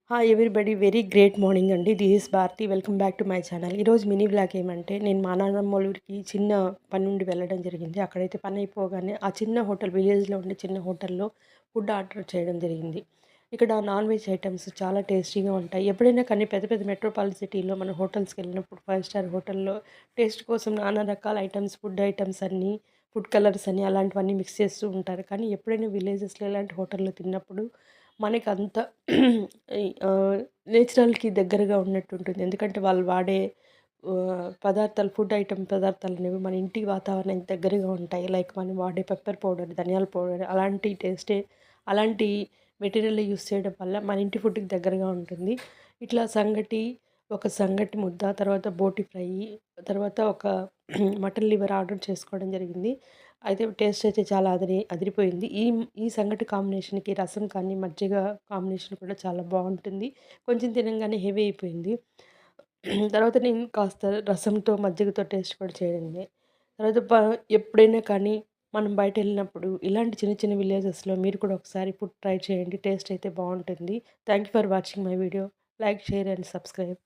Hi everybody very great morning అండి. This is Bharati. Welcome back to my channel. ఈరోజు mini vlog ఏమంటే నేను మా నాన్నమ్మ ఊరికి చిన్న పని నుండి వెళ్ళడం జరిగింది. అక్కడైతే పని అయిపోగానే ఆ చిన్న హోటల్ విలేజ్లో ఉండే చిన్న హోటల్లో ఫుడ్ ఆర్డర్ చేయడం జరిగింది. ఇక్కడ నాన్ వెజ్ ఐటమ్స్ చాలా టేస్టీగా ఉంటాయి. ఎప్పుడైనా కానీ పెద్ద పెద్ద మెట్రోపాలిటన్ సిటీలో మనం హోటల్స్కి వెళ్ళినప్పుడు 5 స్టార్ హోటల్లో టేస్ట్ కోసం నానా రకాల ఐటమ్స్ ఫుడ్ ఐటమ్స్ అన్నీ ఫుడ్ కలర్స్ అని అలాంటివన్నీ మిక్స్ చేస్తూ ఉంటారు. కానీ ఎప్పుడైనా విలేజెస్లో ఇలాంటి హోటల్లో తిన్నప్పుడు మనకంత ఈ నేచురల్‌కి దగ్గరగా ఉన్నట్టుంటుంది. ఎందుకంటే వాళ్ళు వాడే పదార్థాలు ఫుడ్ ఐటెమ్ పదార్థాలనేవి మన ఇంటి వాతావరణానికి దగ్గరగా ఉంటాయి. లైక్ మనం వాడే పెప్పర్ పౌడర్, ధనియాల పౌడర్ అలాంటి టేస్టే అలాంటి మెటీరియల్ యూజ్ చేయడం వల్ల మన ఇంటి ఫుడ్‌కి దగ్గరగా ఉంటుంది. ఇట్లా ఒక సంగటి ముద్ద, తర్వాత బోటి ఫ్రై, తర్వాత ఒక మటన్ లివర్ ఆర్డర్ చేసుకోవడం జరిగింది. అయితే టేస్ట్ అయితే చాలా అదిరిపోయింది. ఈ సంగటి కాంబినేషన్‌కి రసం కానీ, మజ్జిగ కాంబినేషన్ కూడా చాలా బావుంటుంది. కొంచెం తినంగానే హెవీ అయిపోయింది. తర్వాత నేను కాస్త రసంతో, మజ్జిగతో టేస్ట్ కూడా చేయండి. తర్వాత ఎప్పుడైనా కానీ మనం బయటెళ్ళినప్పుడు ఇలాంటి చిన్న చిన్న విలేజెస్‌లో మీరు కూడా ఒకసారి ఫుడ్ ట్రై చేయండి. టేస్ట్ అయితే బావుంటుంది. Thank you for watching my video. Like, share and subscribe.